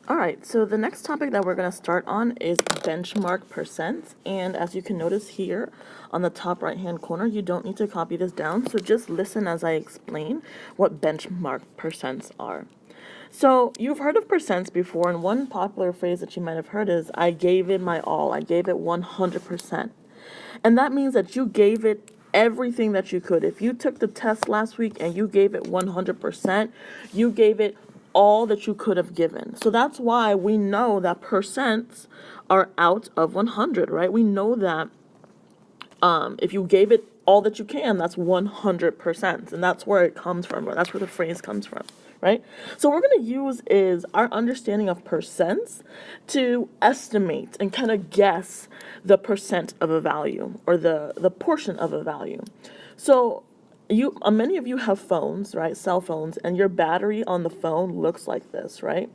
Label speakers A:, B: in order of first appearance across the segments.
A: All right, so the next topic that we're going to start on is benchmark percents. And as you can notice here on the top right hand corner, you don't need to copy this down. So just listen as I explain what benchmark percents are. So you've heard of percents before, and one popular phrase that you might have heard is, I gave it my all, I gave it 100%. And that means that you gave it everything that you could. If you took the test last week and you gave it 100%, you gave it all that you could have given. So that's why we know that percents are out of 100, right? We know that if you gave it all that you can, that's 100%. And that's where it comes from, or that's where the phrase comes from, right? So what we're going to use is our understanding of percents to estimate and kind of guess the percent of a value, or the portion of a value. So many of you have phones, right? Cell phones, and your battery on the phone looks like this, right?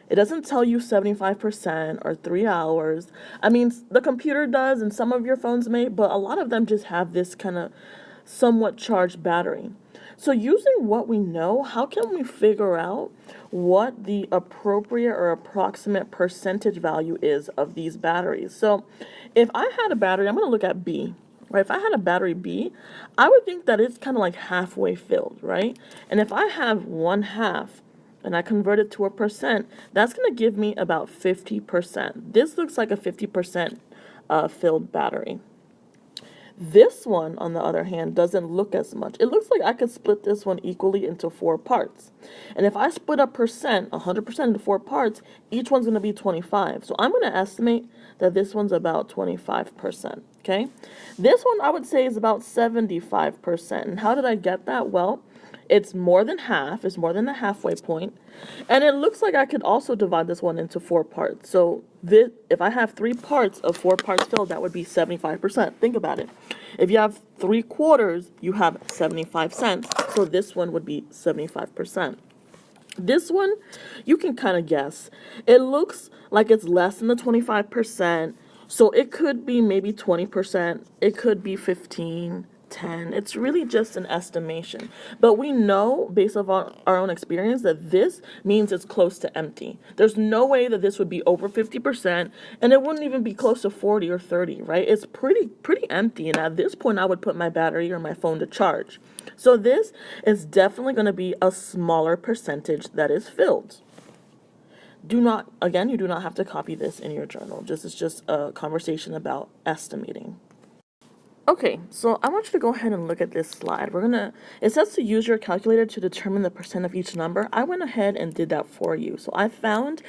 A: It doesn't tell you 75% or 3 hours. I mean, the computer does, and some of your phones may, but a lot of them just have this kind of somewhat charged battery. So using what we know, how can we figure out what the appropriate or approximate percentage value is of these batteries? So if I had a battery, I'm going to look at B. Right, if I had a battery B, I would think that it's kind of like halfway filled, right? And if I have 1/2 and I convert it to a percent, that's going to give me about 50%. This looks like a 50% filled battery. This one, on the other hand, doesn't look as much. It looks like I could split this one equally into 4 parts. And if I split a percent, 100% into 4 parts, each one's going to be 25. So I'm going to estimate that this one's about 25%. Okay? This one I would say is about 75%. And how did I get that? Well, it's more than half, it's more than the halfway point. And it looks like I could also divide this one into 4 parts. So if I have 3 parts of 4 parts filled, that would be 75%. Think about it. If you have 3/4, you have 75 cents. So this one would be 75%. This one, you can kind of guess. It looks like it's less than the 25%. So it could be maybe 20%. It could be 15, 10. It's really just an estimation. But we know, based on our own experience, that this means it's close to empty. There's no way that this would be over 50%, and it wouldn't even be close to 40 or 30, right? It's pretty empty, and at this point, I would put my battery or my phone to charge. So this is definitely going to be a smaller percentage that is filled. You do not have to copy this in your journal. This is just a conversation about estimating. Okay, so I want you to go ahead and look at this slide. It says to use your calculator to determine the percent of each number. I went ahead and did that for you. So I found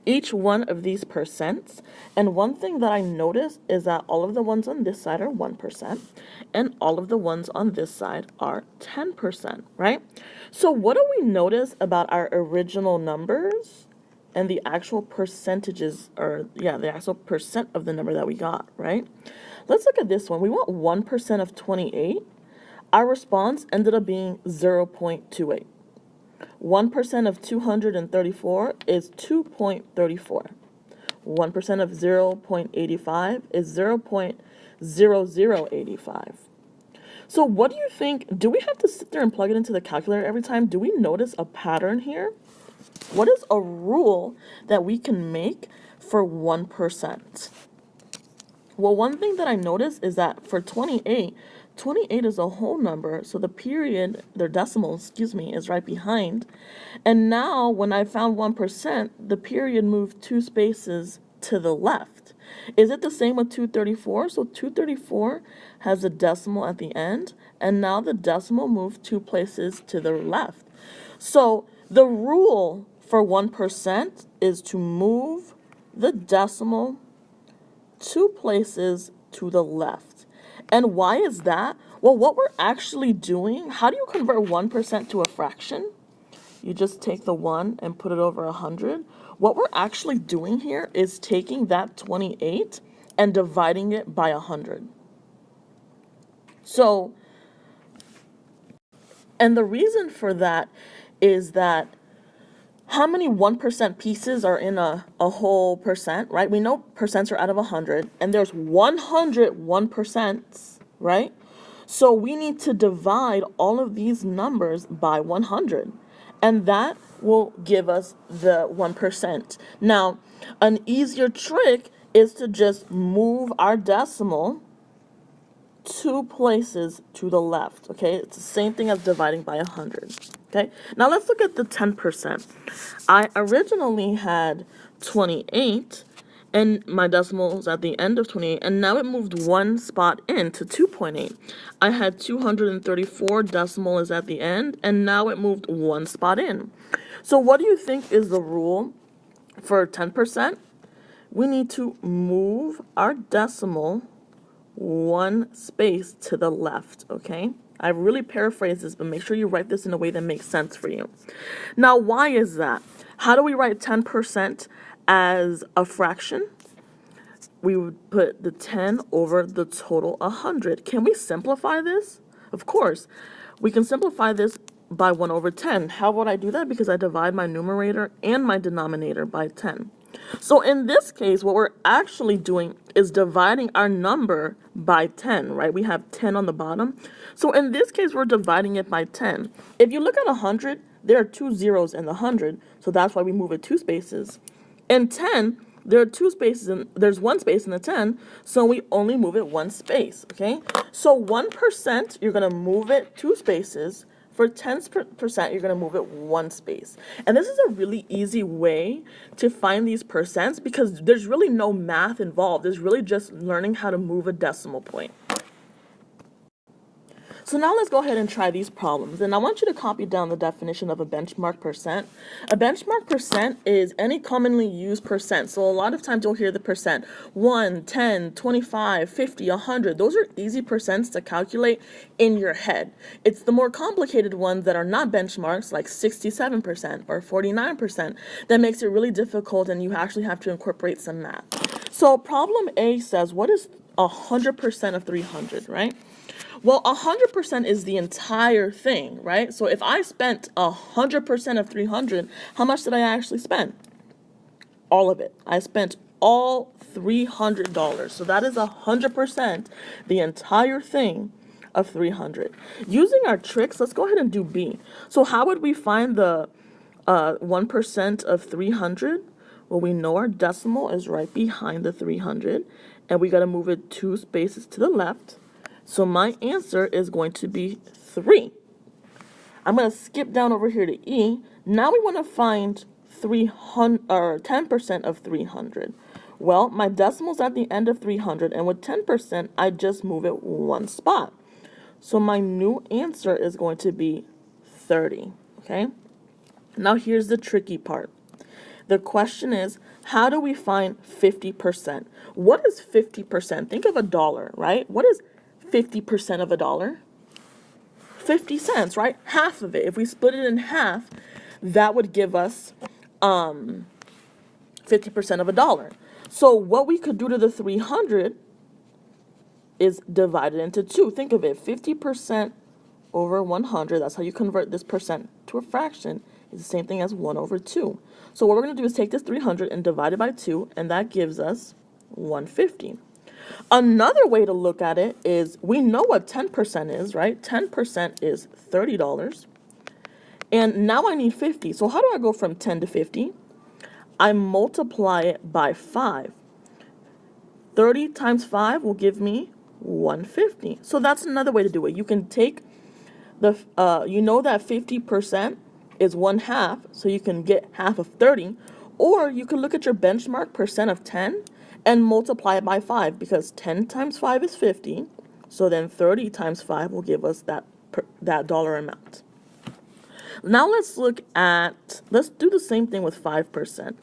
A: each one of these percents. And one thing that I noticed is that all of the ones on this side are 1%, and all of the ones on this side are 10%, right? So what do we notice about our original numbers and the actual percentages, the actual percent of the number that we got, right? Let's look at this one. We want 1% of 28. Our response ended up being 0.28. 1% of 234 is 2.34. 1% of 0.85 is 0.0085. So what do you think? Do we have to sit there and plug it into the calculator every time? Do we notice a pattern here? What is a rule that we can make for 1%? Well, one thing that I noticed is that for 28 is a whole number, so the period, their decimal, is right behind. And now, when I found 1%, the period moved 2 spaces to the left. Is it the same with 234? So 234 has a decimal at the end, and now the decimal moved 2 places to the left. So the rule for 1% is to move the decimal 2 places to the left. And why is that? Well, what we're actually doing, how do you convert 1% to a fraction? You just take the 1 and put it over 100. What we're actually doing here is taking that 28 and dividing it by 100. So, and the reason for that is that how many 1% pieces are in a whole percent, right? We know percents are out of 100, and there's 100 1%, right? So we need to divide all of these numbers by 100. And that will give us the 1%. Now, an easier trick is to just move our decimal 2 places to the left, okay? It's the same thing as dividing by 100, okay? Now let's look at the 10%. I originally had 28, and my decimal was at the end of 28, and now it moved 1 spot in to 2.8. I had 234, decimal is at the end, and now it moved 1 spot in. So what do you think is the rule for 10%? We need to move our decimal 1 space to the left, okay? I really paraphrased this, but make sure you write this in a way that makes sense for you. Now, why is that? How do we write 10% as a fraction? We would put the 10 over the total 100. Can we simplify this? Of course. We can simplify this by 1 over 10. How would I do that? Because I divide my numerator and my denominator by 10. So in this case, what we're actually doing is dividing our number by 10, right? We have 10 on the bottom. So in this case, we're dividing it by 10. If you look at 100, there are 2 zeros in the 100, so that's why we move it 2 spaces. In 10, there are 2 spaces, and there's 1 space in the 10, so we only move it 1 space, okay? So 1%, you're going to move it 2 spaces. For 10%, you're going to move it 1 space. And this is a really easy way to find these percents because there's really no math involved. It's really just learning how to move a decimal point. So now let's go ahead and try these problems. And I want you to copy down the definition of a benchmark percent. A benchmark percent is any commonly used percent. So a lot of times you'll hear the percent 1, 10, 25, 50, 100. Those are easy percents to calculate in your head. It's the more complicated ones that are not benchmarks, like 67% or 49%, that makes it really difficult and you actually have to incorporate some math. So problem A says, what is 100% of 300, right? Well, 100% is the entire thing, right? So if I spent 100% of 300, how much did I actually spend? All of it. I spent all $300. So that is 100%, the entire thing of 300. Using our tricks, let's go ahead and do B. So how would we find the 1% of 300? Well, we know our decimal is right behind the 300, and we got to move it 2 spaces to the left. So my answer is going to be 3. I'm going to skip down over here to E. Now we want to find 10% of 300. Well, my decimal's at the end of 300, and with 10%, I just move it 1 spot. So my new answer is going to be 30, okay? Now here's the tricky part. The question is, how do we find 50%? What is 50%? Think of a dollar, right? What is 50% of a dollar? 50 cents, right? Half of it. If we split it in half, that would give us 50% of a dollar. So what we could do to the 300 is divide it into 2. Think of it, 50% over 100, that's how you convert this percent to a fraction, is the same thing as 1 over 2. So what we're going to do is take this 300 and divide it by 2, and that gives us 150. Another way to look at it is we know what 10% is, right? 10% is $30. And now I need 50. So how do I go from 10 to 50? I multiply it by 5. 30 times 5 will give me 150. So that's another way to do it. You can take the, you know that 50% is 1/2, so you can get half of 30. Or you can look at your benchmark percent of 10 and multiply it by 5, because 10 times 5 is 50. So then 30 times 5 will give us that dollar amount. Now let's do the same thing with 5%.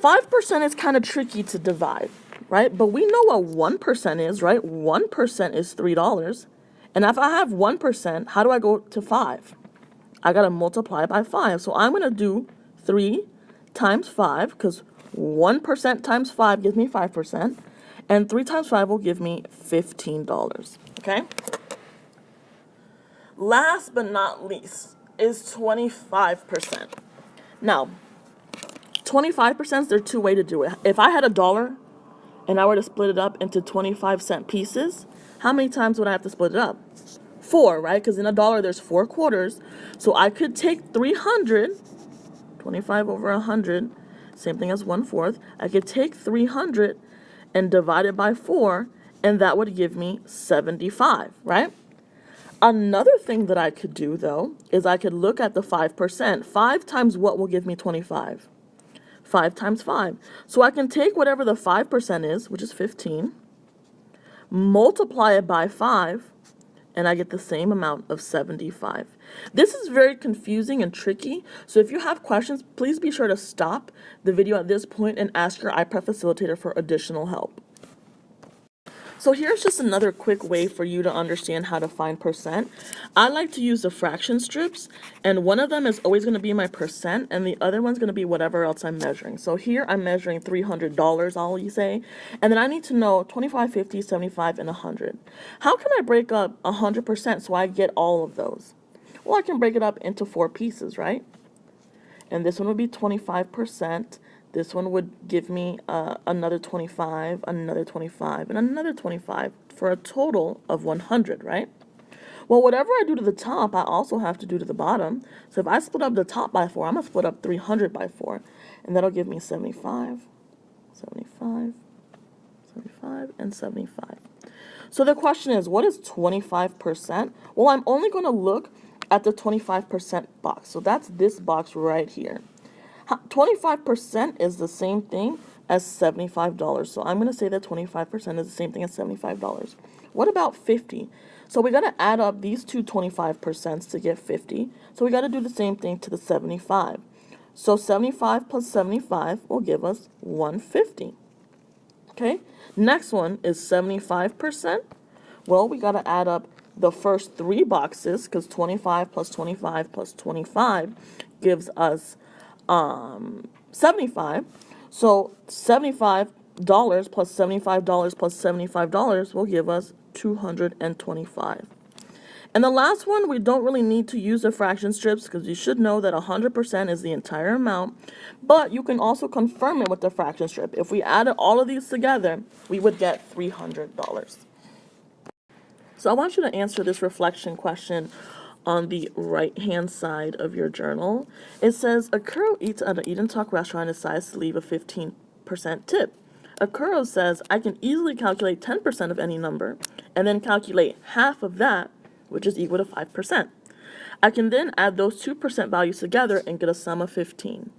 A: 5% is kind of tricky to divide, right? But we know what 1% is, right? 1% is $3. And if I have 1%, how do I go to 5? I got to multiply by 5. So I'm going to do 3 times 5, because 1% times 5 gives me 5, and 3 times 5 will give me $15, okay? Last but not least is 25%. Now, 25%, there are 2 ways to do it. If I had $1 and I were to split it up into 25-cent pieces, how many times would I have to split it up? 4, right? Because in $1 there's 4 quarters. So I could take 300 25 over 100, same thing as 1/4. I could take 300 and divide it by 4, and that would give me 75, right? Another thing that I could do, though, is I could look at the 5%. 5 times what will give me 25? 5 times 5. So I can take whatever the 5% is, which is 15, multiply it by 5, and I get the same amount of 75. This is very confusing and tricky, so if you have questions, please be sure to stop the video at this point and ask your iPrep facilitator for additional help. So here's just another quick way for you to understand how to find percent. I like to use the fraction strips, and one of them is always going to be my percent, and the other one's going to be whatever else I'm measuring. So here I'm measuring $300, I'll say, and then I need to know 25, 50, 75, and 100. How can I break up 100% so I get all of those? Well, I can break it up into 4 pieces, right? And this one would be 25%. This one would give me another 25, another 25, and another 25 for a total of 100, right? Well, whatever I do to the top, I also have to do to the bottom. So if I split up the top by 4, I'm going to split up 300 by 4. And that'll give me 75, 75, 75, and 75. So the question is, what is 25%? Well, I'm only going to look at the 25% box. So that's this box right here. 25% is the same thing as $75. So I'm going to say that 25% is the same thing as $75. What about 50? So we got to add up these two 25% to get 50. So we got to do the same thing to the 75. So 75 plus 75 will give us 150. Okay, next one is 75%. Well, we got to add up the first 3 boxes because 25 plus 25 plus 25 gives us 75. So $75 plus $75 plus $75 will give us 225. And the last one, we don't really need to use the fraction strips because you should know that 100% is the entire amount, but you can also confirm it with the fraction strip. If we added all of these together, we would get $300. So I want you to answer this reflection question on the right-hand side of your journal. It says, Akuro eats at an Eat and Talk restaurant and decides to leave a 15% tip. Akuro says, I can easily calculate 10% of any number and then calculate half of that, which is equal to 5%. I can then add those 2% values together and get a sum of 15.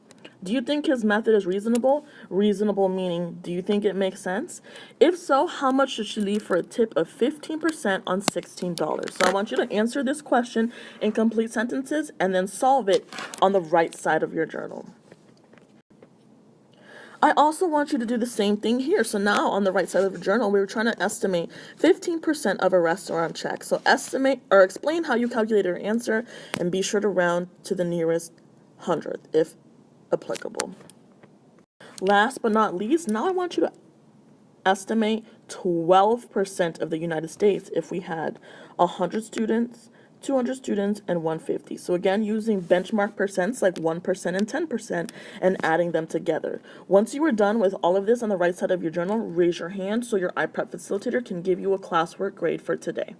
A: Do you think his method is reasonable? Reasonable meaning, do you think it makes sense? If so, how much should she leave for a tip of 15% on $16? So I want you to answer this question in complete sentences and then solve it on the right side of your journal. I also want you to do the same thing here. So now on the right side of the journal, we were trying to estimate 15% of a restaurant check. So estimate or explain how you calculate your answer and be sure to round to the nearest hundredth if applicable. Last but not least, now I want you to estimate 12% of the United States if we had 100 students, 200 students, and 150. So again, using benchmark percents like 1% and 10% and adding them together. Once you are done with all of this on the right side of your journal, raise your hand so your iPrep facilitator can give you a classwork grade for today.